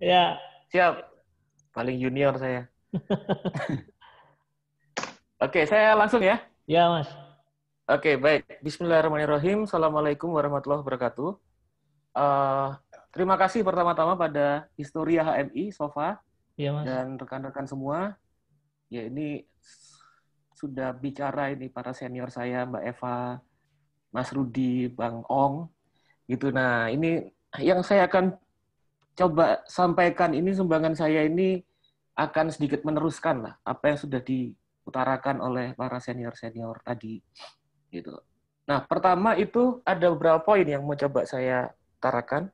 Ya, Siap, paling junior saya. Oke, saya langsung ya. ya Mas. Oke, baik. Bismillahirrahmanirrahim. Assalamualaikum warahmatullahi wabarakatuh. Eh, Terima kasih pertama-tama pada Historia HMI, Sofa, Ya Mas. dan rekan-rekan semua. Ya, ini sudah bicara ini para senior saya, Mbak Eva, Mas Rudi, Bang Ong, gitu. Nah, ini yang saya akan coba sampaikan ini, sumbangan saya ini akan sedikit meneruskan lah apa yang sudah diutarakan oleh para senior-senior tadi, gitu. Nah, pertama itu ada beberapa poin yang mau coba saya utarakan.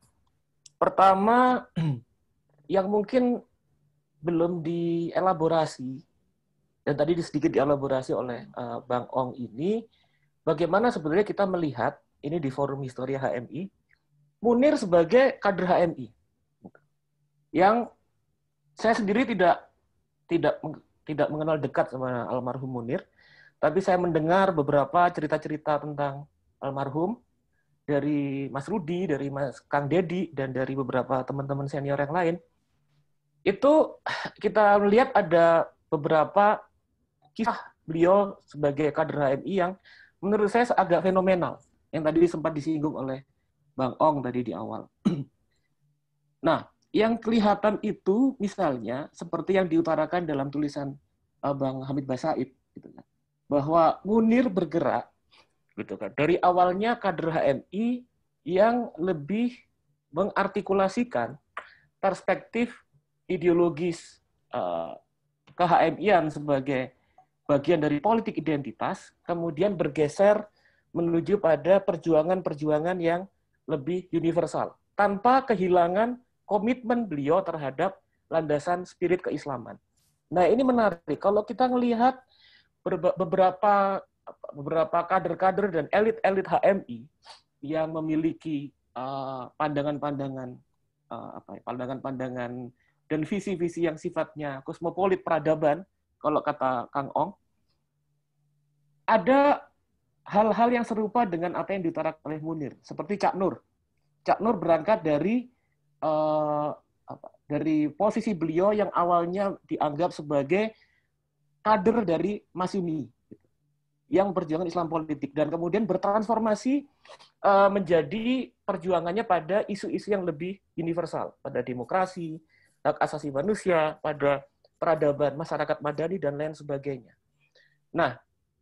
Pertama, yang mungkin belum dielaborasi, dan tadi sedikit dielaborasi oleh Bang Ong ini, bagaimana sebenarnya kita melihat, ini di forum Historia HMI, Munir sebagai kader HMI, yang saya sendiri tidak tidak mengenal dekat sama almarhum Munir, tapi saya mendengar beberapa cerita-cerita tentang almarhum dari Mas Rudi, dari Mas Kang Dedi, dan dari beberapa teman-teman senior yang lain. Itu kita melihat ada beberapa kisah beliau sebagai kader HMI yang menurut saya agak fenomenal, yang tadi sempat disinggung oleh Bang Ong tadi di awal. Nah, yang kelihatan itu misalnya seperti yang diutarakan dalam tulisan Bang Hamid Basaid, gitu kan, bahwa Munir bergerak, gitu kan, dari awalnya kader HMI yang lebih mengartikulasikan perspektif ideologis ke-HMI-an sebagai bagian dari politik identitas, kemudian bergeser menuju pada perjuangan-perjuangan yang lebih universal, tanpa kehilangan komitmen beliau terhadap landasan spirit keislaman. Nah, ini menarik. Kalau kita melihat beberapa kader-kader dan elit-elit HMI yang memiliki pandangan-pandangan pandangan-pandangan dan visi-visi yang sifatnya kosmopolit peradaban, kalau kata Kang Ong, ada hal-hal yang serupa dengan apa yang diutarakan oleh Munir, seperti Cak Nur. Cak Nur berangkat dari posisi beliau yang awalnya dianggap sebagai kader dari Masyumi, yang perjuangan Islam politik, dan kemudian bertransformasi menjadi perjuangannya pada isu-isu yang lebih universal, pada demokrasi, hak asasi manusia, pada peradaban masyarakat madani, dan lain sebagainya. Nah,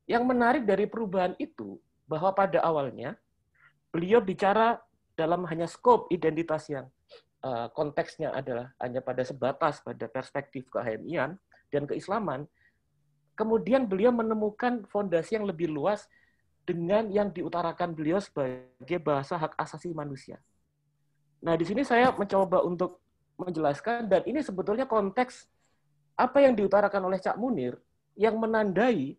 yang menarik dari perubahan itu, bahwa pada awalnya beliau bicara dalam hanya skop identitas yang konteksnya adalah hanya pada sebatas pada perspektif kehamian dan keislaman. Kemudian beliau menemukan fondasi yang lebih luas dengan yang diutarakan beliau sebagai bahasa hak asasi manusia. Nah, di sini saya mencoba untuk menjelaskan, dan ini sebetulnya konteks apa yang diutarakan oleh Cak Munir yang menandai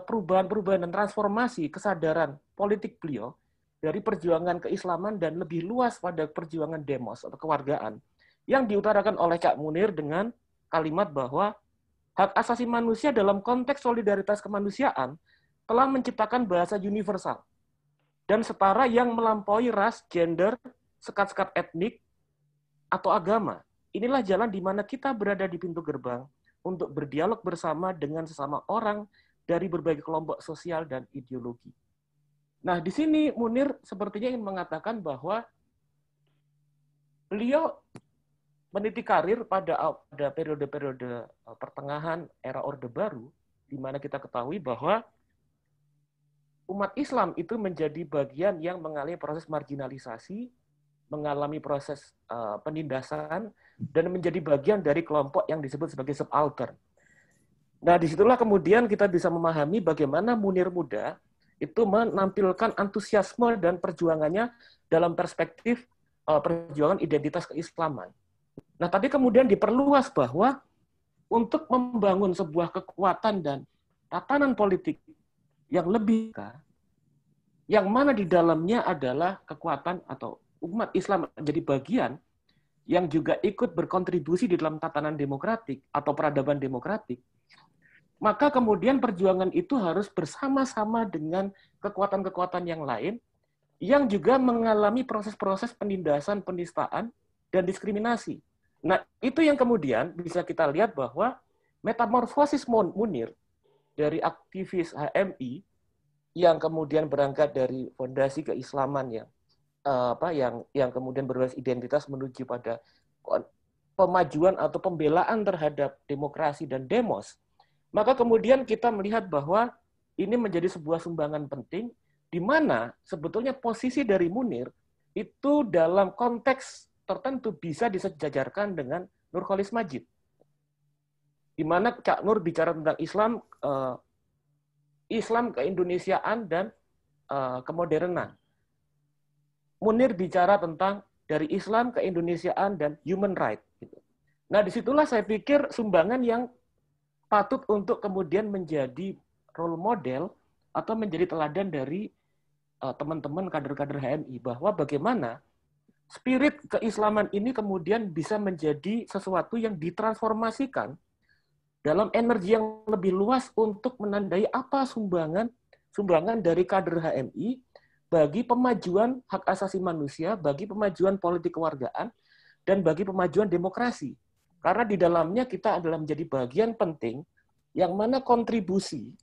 perubahan-perubahan dan transformasi kesadaran politik beliau dari perjuangan keislaman dan lebih luas pada perjuangan demos atau kewargaan yang diutarakan oleh Cak Munir dengan kalimat bahwa hak asasi manusia dalam konteks solidaritas kemanusiaan telah menciptakan bahasa universal dan setara yang melampaui ras, gender, sekat-sekat etnik, atau agama. Inilah jalan di mana kita berada di pintu gerbang untuk berdialog bersama dengan sesama orang dari berbagai kelompok sosial dan ideologi. Nah, di sini Munir sepertinya ingin mengatakan bahwa beliau meniti karir pada periode-periode pertengahan era Orde Baru, di mana kita ketahui bahwa umat Islam itu menjadi bagian yang mengalami proses marginalisasi, mengalami proses penindasan, dan menjadi bagian dari kelompok yang disebut sebagai subaltern. Nah, disitulah kemudian kita bisa memahami bagaimana Munir muda itu menampilkan antusiasme dan perjuangannya dalam perspektif perjuangan identitas keislaman. Nah, tapi kemudian diperluas bahwa untuk membangun sebuah kekuatan dan tatanan politik yang lebih, yang mana di dalamnya adalah kekuatan atau umat Islam menjadi bagian yang juga ikut berkontribusi di dalam tatanan demokratik atau peradaban demokratik, maka kemudian perjuangan itu harus bersama-sama dengan kekuatan-kekuatan yang lain yang juga mengalami proses-proses penindasan, penistaan, dan diskriminasi Nah, itu yang kemudian bisa kita lihat bahwa metamorfosis Munir dari aktivis HMI yang kemudian berangkat dari fondasi keislaman yang kemudian berbasis identitas menuju pada pemajuan atau pembelaan terhadap demokrasi dan demos, maka kemudian kita melihat bahwa ini menjadi sebuah sumbangan penting di mana sebetulnya posisi dari Munir itu dalam konteks tertentu bisa disejajarkan dengan Nurcholish Madjid. Di mana Cak Nur bicara tentang Islam, Islam keindonesiaan dan kemodernan. Munir bicara tentang dari Islam keindonesiaan dan human right. Nah, disitulah saya pikir sumbangan yang patut untuk kemudian menjadi role model atau menjadi teladan dari teman-teman kader-kader HMI, bahwa bagaimana spirit keislaman ini kemudian bisa menjadi sesuatu yang ditransformasikan dalam energi yang lebih luas untuk menandai apa sumbangan dari kader HMI bagi pemajuan hak asasi manusia, bagi pemajuan politik kewargaan, dan bagi pemajuan demokrasi. Karena di dalamnya kita adalah menjadi bagian penting yang mana kontribusi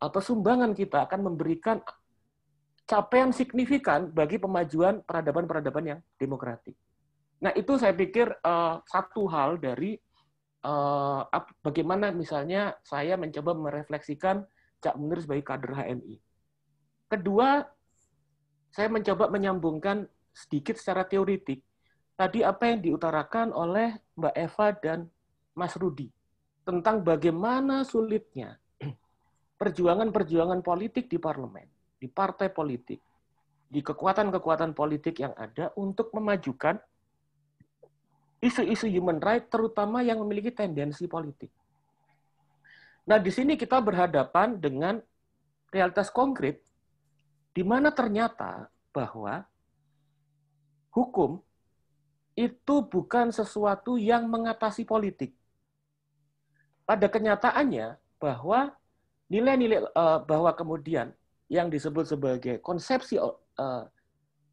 atau sumbangan kita akan memberikan capaian signifikan bagi pemajuan peradaban-peradaban yang demokratik. Nah, itu saya pikir satu hal dari bagaimana misalnya saya mencoba merefleksikan Cak Munir sebagai kader HMI. Kedua, saya mencoba menyambungkan sedikit secara teoritik tadi apa yang diutarakan oleh Mbak Eva dan Mas Rudi tentang bagaimana sulitnya perjuangan-perjuangan politik di parlemen, di partai politik, di kekuatan-kekuatan politik yang ada untuk memajukan isu-isu human right, terutama yang memiliki tendensi politik. Nah, di sini kita berhadapan dengan realitas konkret, di mana ternyata bahwa hukum itu bukan sesuatu yang mengatasi politik. Pada kenyataannya, bahwa nilai-nilai bahwa kemudian yang disebut sebagai konsepsi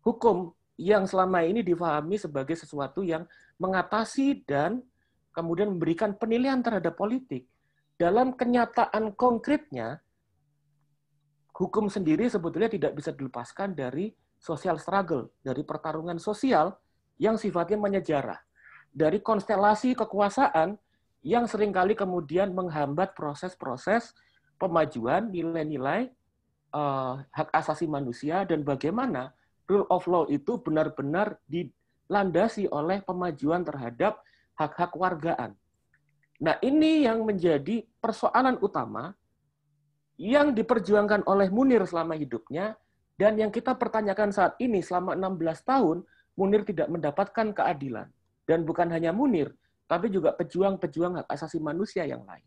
hukum yang selama ini difahami sebagai sesuatu yang mengatasi dan kemudian memberikan penilaian terhadap politik, dalam kenyataan konkretnya, hukum sendiri sebetulnya tidak bisa dilepaskan dari social struggle, dari pertarungan sosial yang sifatnya menyejarah, dari konstelasi kekuasaan yang seringkali kemudian menghambat proses-proses pemajuan nilai-nilai hak asasi manusia dan bagaimana rule of law itu benar-benar dilandasi oleh pemajuan terhadap hak-hak wargaan. Nah, ini yang menjadi persoalan utama yang diperjuangkan oleh Munir selama hidupnya dan yang kita pertanyakan saat ini selama 16 tahun Munir tidak mendapatkan keadilan. Dan bukan hanya Munir, tapi juga pejuang-pejuang hak asasi manusia yang lain.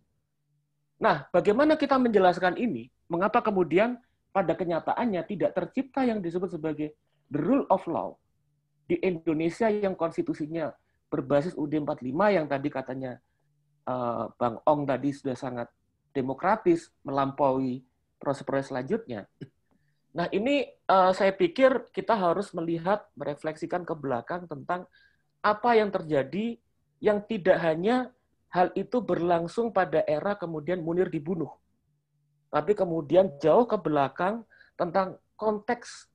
Nah, bagaimana kita menjelaskan ini? Mengapa kemudian pada kenyataannya tidak tercipta yang disebut sebagai the rule of law di Indonesia yang konstitusinya berbasis UUD 45 yang tadi katanya Bang Ong tadi sudah sangat demokratis melampaui proses-proses selanjutnya. Nah, ini saya pikir kita harus melihat, merefleksikan ke belakang tentang apa yang terjadi yang tidak hanya hal itu berlangsung pada era kemudian Munir dibunuh. Tapi kemudian jauh ke belakang tentang konteks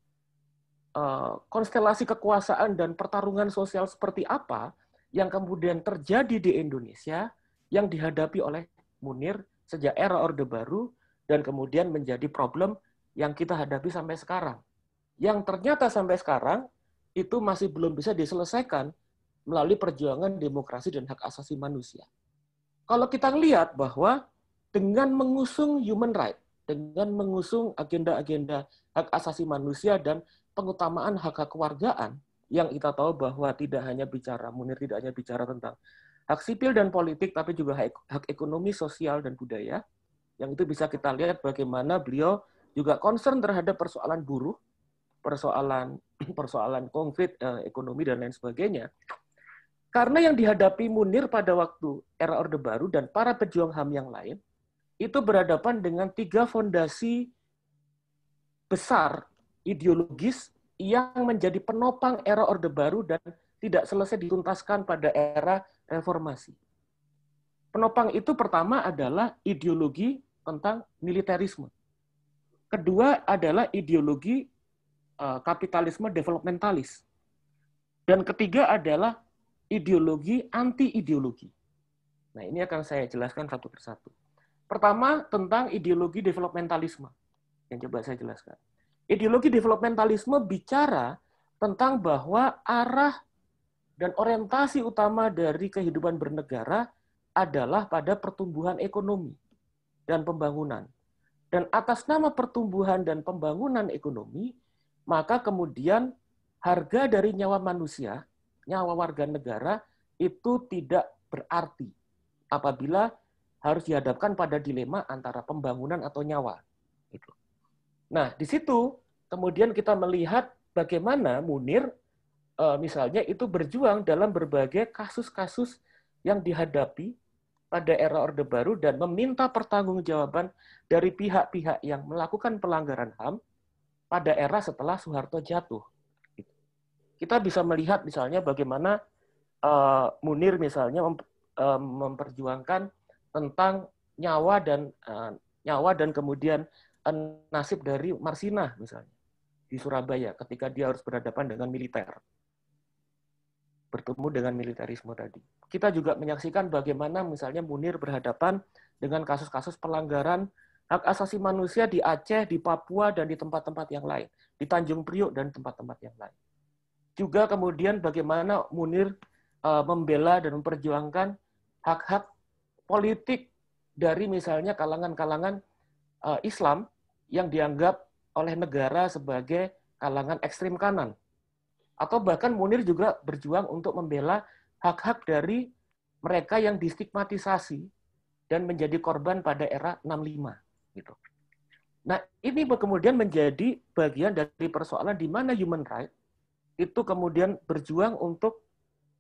konstelasi kekuasaan dan pertarungan sosial seperti apa yang kemudian terjadi di Indonesia yang dihadapi oleh Munir sejak era Orde Baru dan kemudian menjadi problem yang kita hadapi sampai sekarang. Yang ternyata sampai sekarang itu masih belum bisa diselesaikan melalui perjuangan demokrasi dan hak asasi manusia. Kalau kita lihat bahwa dengan mengusung human right, dengan mengusung agenda-agenda hak asasi manusia dan pengutamaan hak-hak kewargaan, yang kita tahu bahwa tidak hanya bicara, Munir tidak hanya bicara tentang hak sipil dan politik, tapi juga hak ekonomi, sosial, dan budaya, yang itu bisa kita lihat bagaimana beliau juga concern terhadap persoalan buruh, persoalan konkret ekonomi, dan lain sebagainya. Karena yang dihadapi Munir pada waktu era Orde Baru dan para pejuang HAM yang lain, itu berhadapan dengan 3 fondasi besar ideologis yang menjadi penopang era Orde Baru dan tidak selesai dituntaskan pada era reformasi. Penopang itu pertama adalah ideologi tentang militerisme. Kedua adalah ideologi kapitalisme developmentalis. Dan ketiga adalah ideologi anti-ideologi. Nah, ini akan saya jelaskan satu persatu. Pertama, tentang ideologi developmentalisme. Yang coba saya jelaskan. Ideologi developmentalisme bicara tentang bahwa arah dan orientasi utama dari kehidupan bernegara adalah pada pertumbuhan ekonomi dan pembangunan. Dan atas nama pertumbuhan dan pembangunan ekonomi, maka kemudian harga dari nyawa manusia, nyawa warga negara, itu tidak berarti apabila harus dihadapkan pada dilema antara pembangunan atau nyawa. Nah, di situ kemudian kita melihat bagaimana Munir misalnya itu berjuang dalam berbagai kasus-kasus yang dihadapi pada era Orde Baru dan meminta pertanggungjawaban dari pihak-pihak yang melakukan pelanggaran HAM pada era setelah Soeharto jatuh. Kita bisa melihat misalnya bagaimana Munir misalnya memperjuangkan tentang nyawa dan kemudian nasib dari Marsinah misalnya di Surabaya ketika dia harus berhadapan dengan militer. Bertemu dengan militerisme tadi. Kita juga menyaksikan bagaimana misalnya Munir berhadapan dengan kasus-kasus pelanggaran hak asasi manusia di Aceh, di Papua, dan di tempat-tempat yang lain. Di Tanjung Priok dan tempat-tempat yang lain. Juga kemudian bagaimana Munir membela dan memperjuangkan hak-hak politik dari misalnya kalangan-kalangan Islam yang dianggap oleh negara sebagai kalangan ekstrim kanan. Atau bahkan Munir juga berjuang untuk membela hak-hak dari mereka yang distigmatisasi dan menjadi korban pada era 65. Gitu. Nah, ini kemudian menjadi bagian dari persoalan di mana human rights itu kemudian berjuang untuk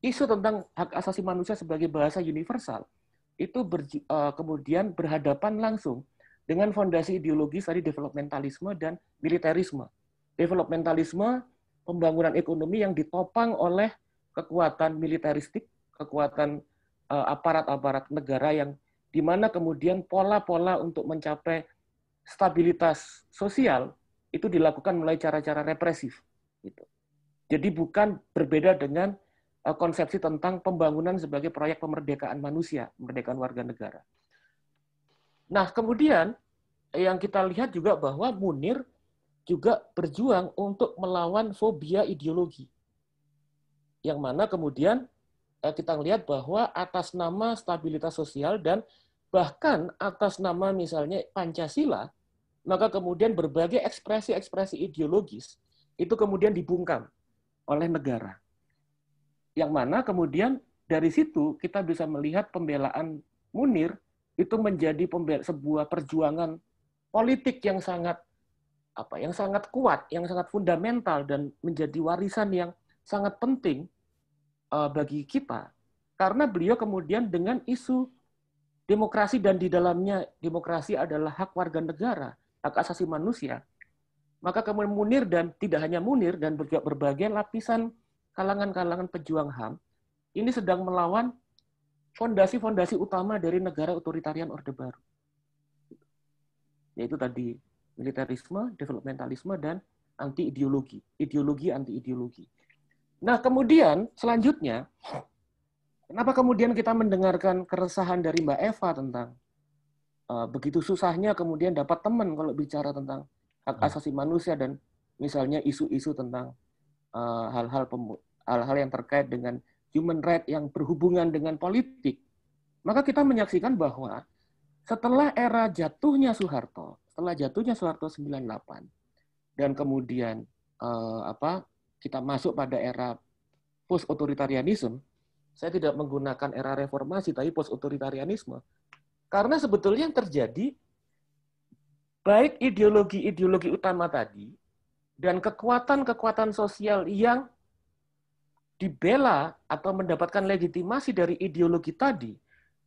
isu tentang hak asasi manusia sebagai bahasa universal, itu kemudian berhadapan langsung dengan fondasi ideologis tadi developmentalisme dan militerisme. Developmentalisme, pembangunan ekonomi yang ditopang oleh kekuatan militeristik, kekuatan aparat-aparat negara yang di mana kemudian pola-pola untuk mencapai stabilitas sosial itu dilakukan melalui cara-cara represif. Gitu. Jadi bukan berbeda dengan konsepsi tentang pembangunan sebagai proyek pemerdekaan manusia, kemerdekaan warga negara. Nah, kemudian yang kita lihat juga bahwa Munir juga berjuang untuk melawan fobia ideologi. Yang mana kemudian kita lihat bahwa atas nama stabilitas sosial dan bahkan atas nama misalnya Pancasila, maka kemudian berbagai ekspresi-ekspresi ideologis itu kemudian dibungkam oleh negara. Yang mana kemudian dari situ kita bisa melihat pembelaan Munir itu menjadi sebuah perjuangan politik yang sangat kuat, yang sangat fundamental dan menjadi warisan yang sangat penting bagi kita karena beliau kemudian dengan isu demokrasi dan di dalamnya demokrasi adalah hak warga negara, hak asasi manusia. Maka kemudian Munir dan tidak hanya Munir dan berbagai lapisan kalangan-kalangan pejuang HAM ini sedang melawan fondasi-fondasi utama dari negara otoritarian Orde Baru. Yaitu tadi militerisme, developmentalisme, dan anti-ideologi. Ideologi, anti-ideologi. Nah, kemudian selanjutnya, kenapa kemudian kita mendengarkan keresahan dari Mbak Eva tentang begitu susahnya kemudian dapat teman kalau bicara tentang hak asasi manusia dan misalnya isu-isu tentang hal-hal yang terkait dengan human rights yang berhubungan dengan politik, maka kita menyaksikan bahwa setelah era jatuhnya Soeharto, setelah jatuhnya Soeharto 98 dan kemudian kita masuk pada era post otoritarianisme, saya tidak menggunakan era reformasi tapi post otoritarianisme, karena sebetulnya yang terjadi baik ideologi-ideologi utama tadi dan kekuatan-kekuatan sosial yang dibela atau mendapatkan legitimasi dari ideologi tadi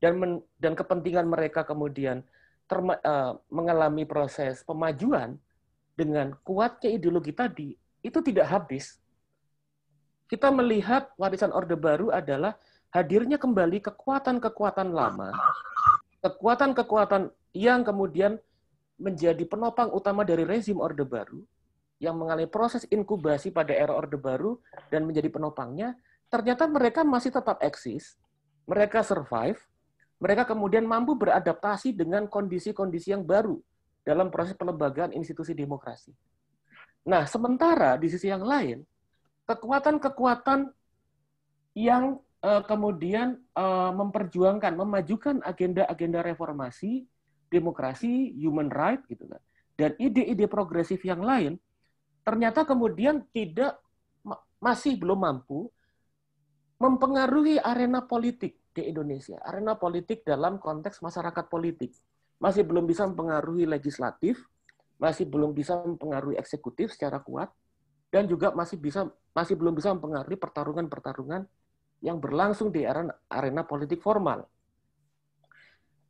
dan kepentingan mereka kemudian mengalami proses pemajuan dengan kuatnya ideologi tadi itu tidak habis. Kita melihat warisan Orde Baru adalah hadirnya kembali kekuatan-kekuatan lama, kekuatan-kekuatan yang kemudian menjadi penopang utama dari rezim Orde Baru, yang mengalami proses inkubasi pada era Orde Baru dan menjadi penopangnya, ternyata mereka masih tetap eksis, mereka survive, mereka kemudian mampu beradaptasi dengan kondisi-kondisi yang baru dalam proses pelembagaan institusi demokrasi. Nah, sementara di sisi yang lain, kekuatan-kekuatan yang kemudian memperjuangkan, memajukan agenda-agenda reformasi, demokrasi, human right, gitu kan, dan ide-ide progresif yang lain, ternyata kemudian masih belum mampu mempengaruhi arena politik di Indonesia, arena politik dalam konteks masyarakat politik. Masih belum bisa mempengaruhi legislatif, masih belum bisa mempengaruhi eksekutif secara kuat, dan juga masih belum bisa mempengaruhi pertarungan-pertarungan yang berlangsung di arena politik formal.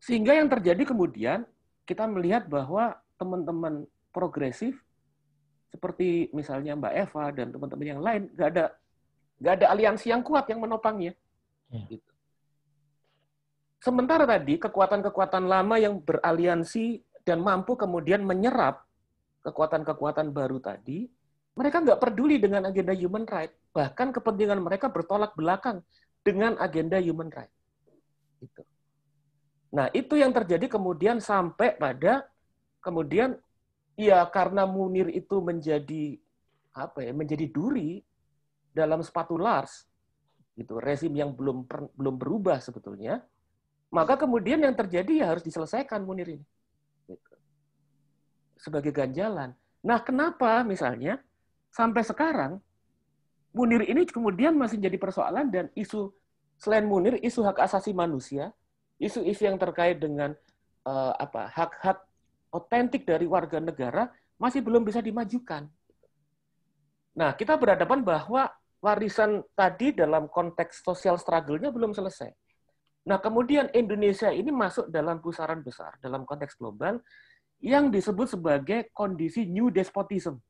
Sehingga yang terjadi kemudian, kita melihat bahwa teman-teman progresif, seperti misalnya Mbak Eva dan teman-teman yang lain, nggak ada aliansi yang kuat yang menopangnya. Gitu. Sementara tadi, kekuatan-kekuatan lama yang beraliansi dan mampu kemudian menyerap kekuatan-kekuatan baru tadi, mereka nggak peduli dengan agenda human right. Bahkan kepentingan mereka bertolak belakang dengan agenda human right. Gitu. Nah, itu yang terjadi kemudian sampai pada kemudian ya karena Munir itu menjadi menjadi duri dalam sepatu Lars, gitu, rezim yang belum berubah sebetulnya, maka kemudian yang terjadi ya harus diselesaikan Munir ini, gitu, sebagai ganjalan. Nah, kenapa misalnya sampai sekarang Munir ini kemudian masih jadi persoalan dan isu selain Munir, isu hak asasi manusia, isu-isu yang terkait dengan hak-hak otentik dari warga negara masih belum bisa dimajukan. Nah, kita berhadapan bahwa warisan tadi dalam konteks social struggle-nya belum selesai. Nah, kemudian Indonesia ini masuk dalam pusaran besar, dalam konteks global, yang disebut sebagai kondisi new despotism.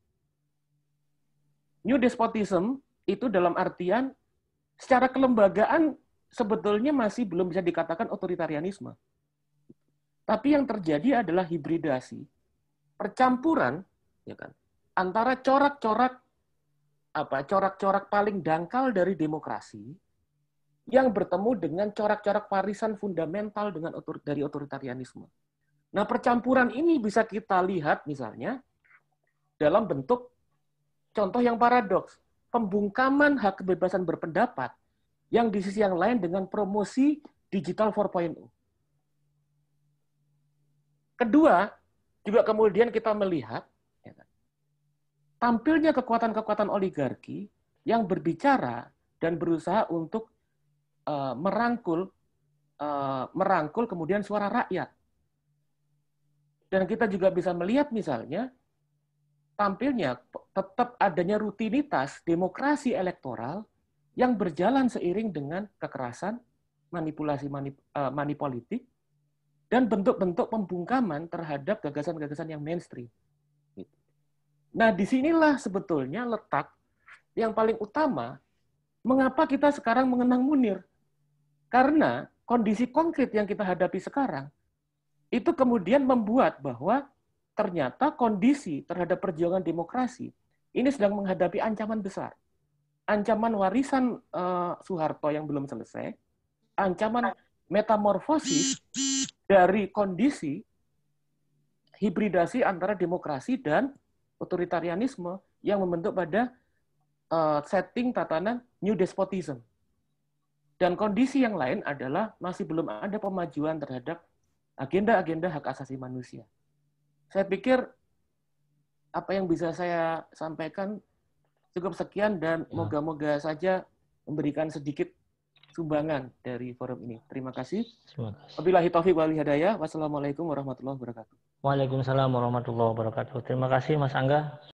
New despotism itu dalam artian secara kelembagaan sebetulnya masih belum bisa dikatakan otoritarianisme. Tapi yang terjadi adalah hibridasi, percampuran, ya kan, antara corak-corak paling dangkal dari demokrasi yang bertemu dengan corak-corak warisan fundamental dari otoritarianisme. Nah, percampuran ini bisa kita lihat misalnya dalam bentuk contoh yang paradoks, pembungkaman hak kebebasan berpendapat yang di sisi yang lain dengan promosi digital 4.0. Kedua, juga kemudian kita melihat ya kan, tampilnya kekuatan-kekuatan oligarki yang berbicara dan berusaha untuk merangkul kemudian suara rakyat. Dan kita juga bisa melihat misalnya tampilnya tetap adanya rutinitas demokrasi elektoral yang berjalan seiring dengan kekerasan, money politik, dan bentuk-bentuk pembungkaman terhadap gagasan-gagasan yang mainstream. Nah, disinilah sebetulnya letak yang paling utama mengapa kita sekarang mengenang Munir. Karena kondisi konkret yang kita hadapi sekarang, itu kemudian membuat bahwa ternyata kondisi terhadap perjuangan demokrasi ini sedang menghadapi ancaman besar. Ancaman warisan Soeharto yang belum selesai, ancaman metamorfosis dari kondisi hibridasi antara demokrasi dan otoritarianisme yang membentuk pada setting tatanan new despotism. Dan kondisi yang lain adalah masih belum ada pemajuan terhadap agenda-agenda hak asasi manusia. Saya pikir apa yang bisa saya sampaikan cukup sekian dan moga-moga saja memberikan sedikit sumbangan dari forum ini. Terima kasih. Wabillahi taufiq wal hidayah. Wassalamualaikum warahmatullahi wabarakatuh. Waalaikumsalam warahmatullahi wabarakatuh. Terima kasih Mas Angga.